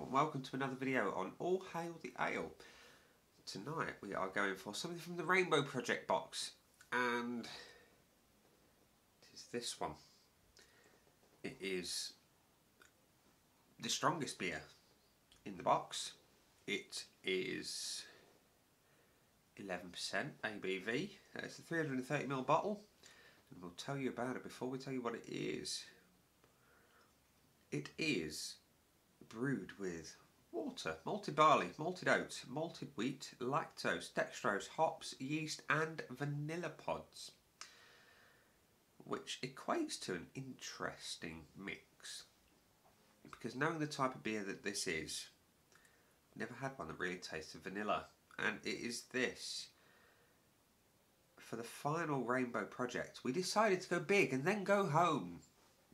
and welcome to another video on All Hail the Ale. Tonight we are going for something from the Rainbow Project box, and it is this one. It is the strongest beer in the box. It is 11% ABV. It's a 330ml bottle, and we'll tell you about it before we tell you what it is. It is brewed with water, malted barley, malted oats, malted wheat, lactose, dextrose, hops, yeast and vanilla pods, which equates to an interesting mix, because knowing the type of beer that this is, I've never had one that really tastes of vanilla, and it is this. For the final Rainbow Project, we decided to go big and then go home.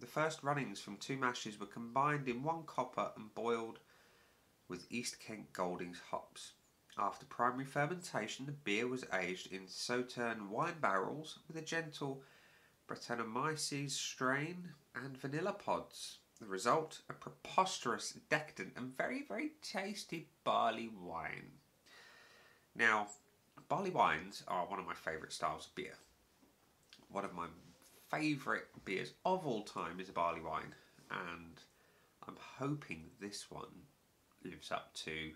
The first runnings from 2 mashes were combined in 1 copper and boiled with East Kent Goldings hops. After primary fermentation, the beer was aged in sauterne wine barrels with a gentle Brettanomyces strain and vanilla pods. The result, a preposterous, decadent and very, very tasty barley wine. Now, barley wines are one of my favourite styles of beer. One of my favourite beers of all time is a barley wine, and I'm hoping this one lives up to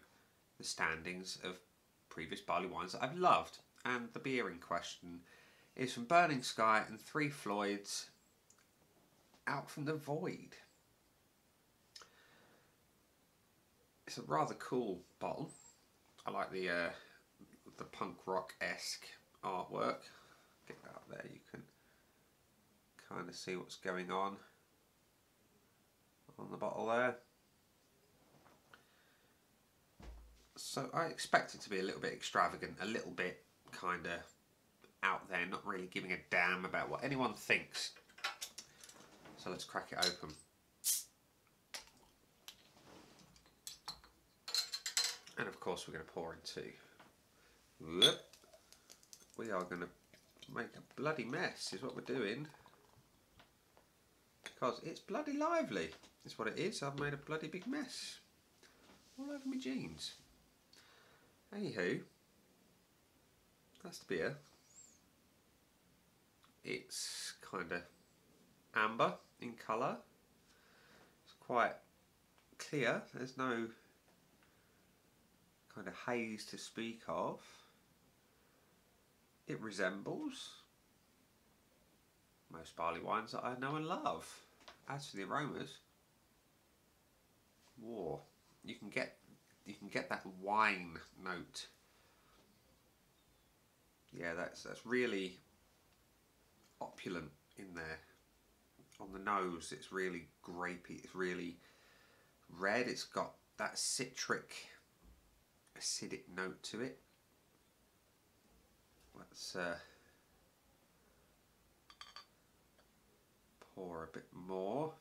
the standings of previous barley wines that I've loved. And the beer in question is from Burning Sky and Three Floyds, Out from the Void. It's a rather cool bottle. I like the punk rock-esque artwork. Get that up there, you can kind of see what's going on the bottle there. So I expect it to be a little bit extravagant, a little bit kind of out there, not really giving a damn about what anyone thinks. So let's crack it open. And of course we're going to pour into. Whoop. We are going to make a bloody mess is what we're doing. Because it's bloody lively. That's what it is. I've made a bloody big mess all over my jeans. Anywho, that's the beer. It's kind of amber in colour. It's quite clear. There's no kind of haze to speak of. It resembles most barley wines that I know and love. As for the aromas, whoa, you can get that wine note. Yeah, that's really opulent in there. On the nose, it's really grapey. It's really red. It's got that citric, acidic note to it. Let's pour a bit more.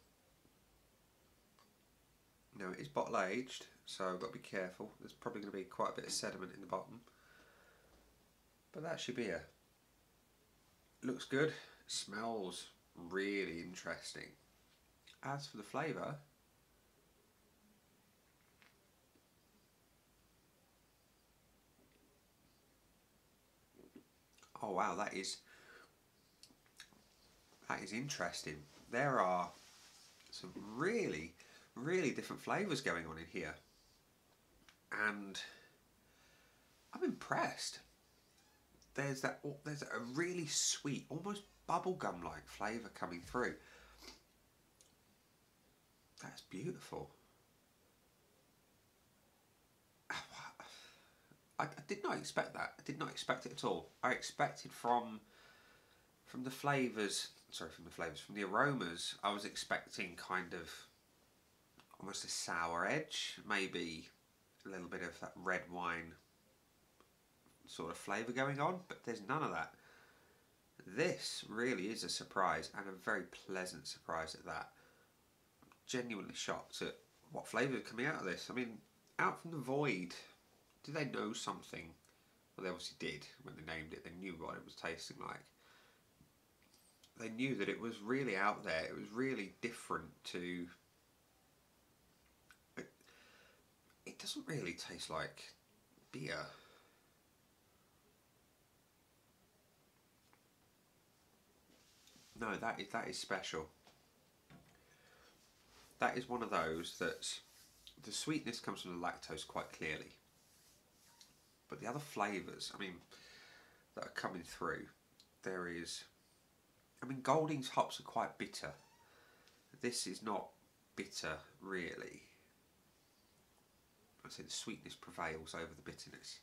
Now it is bottle aged, so I've got to be careful. There's probably going to be quite a bit of sediment in the bottom, but that's your beer. Looks good, smells really interesting. As for the flavour, oh wow, that is interesting. There are some really different flavours going on in here, and I'm impressed. There's a really sweet, almost bubblegum like flavour coming through. That's beautiful. I did not expect that. I did not expect it at all. I expected from the flavours, from the aromas, I was expecting kind of almost a sour edge, maybe a little bit of that red wine sort of flavour going on, but there's none of that. This really is a surprise, and a very pleasant surprise at that. I'm genuinely shocked at what flavour is coming out of this. I mean, Out from the Void, did they know something? Well, they obviously did when they named it. They knew what it was tasting like. They knew that it was really out there. It was really different to doesn't really taste like beer. No, that is special. That is one of those that the sweetness comes from the lactose quite clearly, but the other flavours, I mean, that are coming through, there is, I mean, Golding's hops are quite bitter. This is not bitter really. I'd say the sweetness prevails over the bitterness.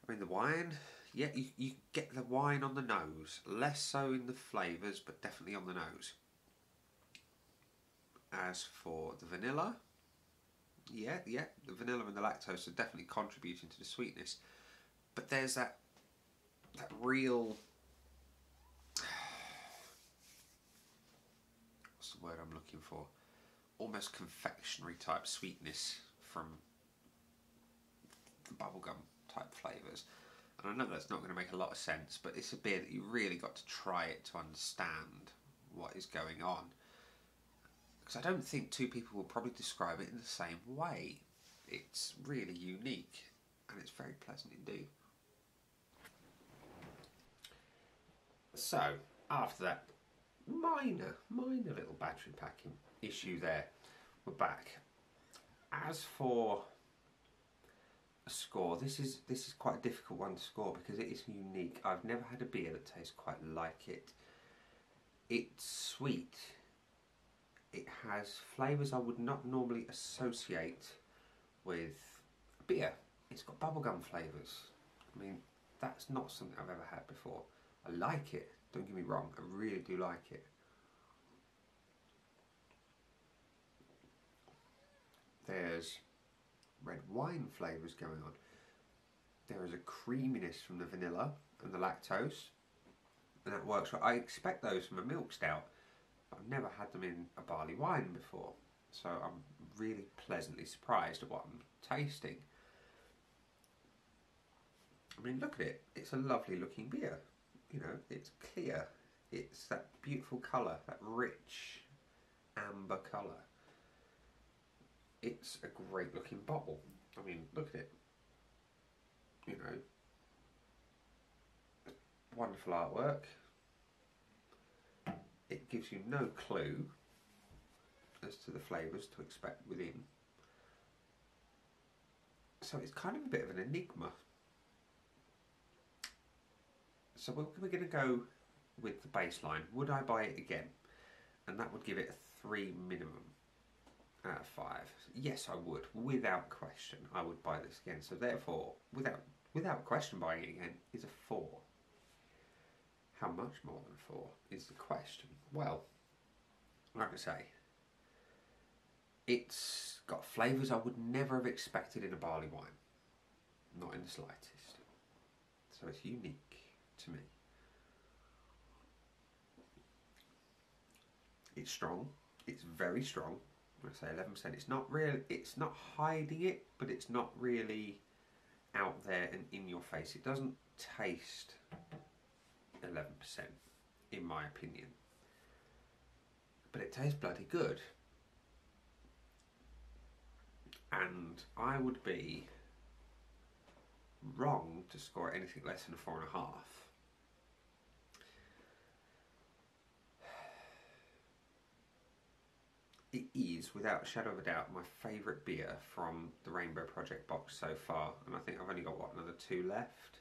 I mean, the wine, yeah, you get the wine on the nose, less so in the flavours, but definitely on the nose. As for the vanilla, yeah, the vanilla and the lactose are definitely contributing to the sweetness, but there's that real, what's the word I'm looking for? Almost confectionery type sweetness from the bubblegum type flavours. And I know that's not going to make a lot of sense, but it's a beer that you really got to try it to understand what is going on. Because I don't think two people will probably describe it in the same way. It's really unique and it's very pleasant indeed. So, after that minor little battery packing issue there, we're back. As for a score, this is quite a difficult one to score because it is unique. I've never had a beer that tastes quite like it. It's sweet. It has flavours I would not normally associate with beer. It's got bubblegum flavours. I mean, that's not something I've ever had before. I like it, don't get me wrong, I really do like it. There's red wine flavours going on. There is a creaminess from the vanilla and the lactose, and that works. I expect those from a milk stout. I've never had them in a barley wine before, so I'm really pleasantly surprised at what I'm tasting. I mean, look at it. It's a lovely looking beer. You know, it's clear. It's that beautiful colour, that rich amber colour. It's a great looking bottle. I mean, look at it. You know, wonderful artwork. It gives you no clue as to the flavours to expect within. So it's kind of a bit of an enigma. So we're going to go with the baseline. Would I buy it again? And that would give it a 3 minimum out of 5. Yes, I would. Without question, I would buy this again. So therefore, without question, buying it again is a 4. How much more than 4 is the question? Well, like I say, it's got flavours I would never have expected in a barley wine. Not in the slightest. So it's unique to me. It's strong. It's very strong. I say 11%. It's not real. It's not hiding it, but it's not really out there and in your face. It doesn't taste 11%, in my opinion. But it tastes bloody good. And I would be wrong to score anything less than a 4.5. It is, without a shadow of a doubt, my favourite beer from the Rainbow Project box so far. And I think I've only got, what, another 2 left?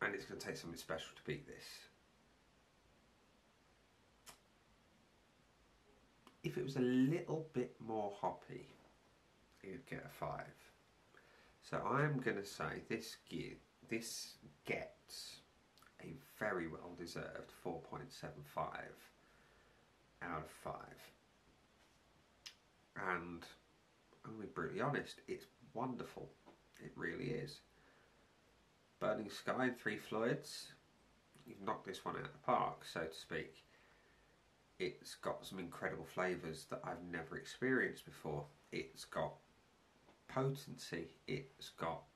And it's going to take something special to beat this. If it was a little bit more hoppy, you'd get a 5. So I'm going to say this gets a very well deserved 4.75 out of 5. And I'm going to be brutally honest, it's wonderful. It really is. Burning Sky Three Floyds, you've knocked this one out of the park, so to speak. It's got some incredible flavours that I've never experienced before. It's got potency, it's got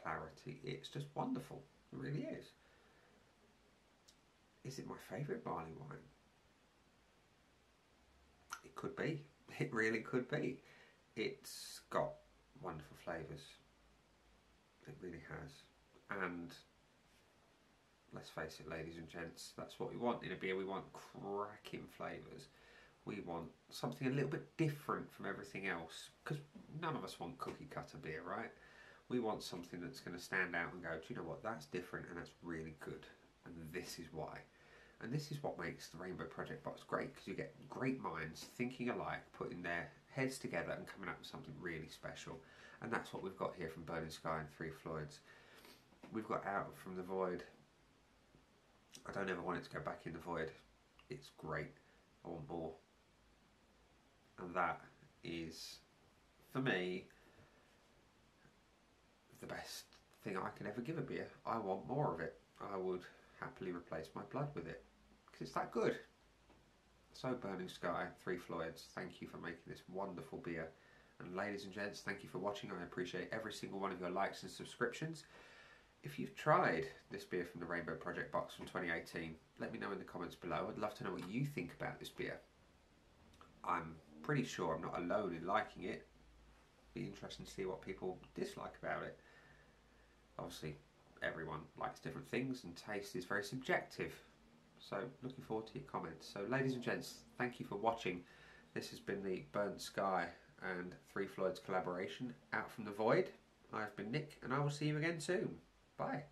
clarity, it's just wonderful. It really is. Is it my favourite barley wine? It could be. It really could be. It's got wonderful flavours. It really has. And let's face it, ladies and gents, that's what we want in a beer. We want cracking flavours. We want something a little bit different from everything else, because none of us want cookie cutter beer, right? We want something that's going to stand out and go, do you know what, that's different and that's really good, and this is why. And this is what makes the Rainbow Project Box great, because you get great minds thinking alike, putting their heads together and coming up with something really special. And that's what we've got here from Burning Sky and Three Floyds. We've got Out from the Void. I don't ever want it to go back in the void. It's great. I want more. And that is, for me, the best thing I can ever give a beer. I want more of it. I would happily replace my blood with it, because it's that good. So Burning Sky, Three Floyds, thank you for making this wonderful beer. And ladies and gents, thank you for watching. I appreciate every single one of your likes and subscriptions. If you've tried this beer from the Rainbow Project Box from 2018, let me know in the comments below. I'd love to know what you think about this beer. I'm pretty sure I'm not alone in liking it. Be interesting to see what people dislike about it. Obviously, everyone likes different things and taste is very subjective. So, looking forward to your comments. So, ladies and gents, thank you for watching. This has been the Burnt Sky and Three Floyds collaboration, Out from the Void. I've been Nick, and I will see you again soon. Bye.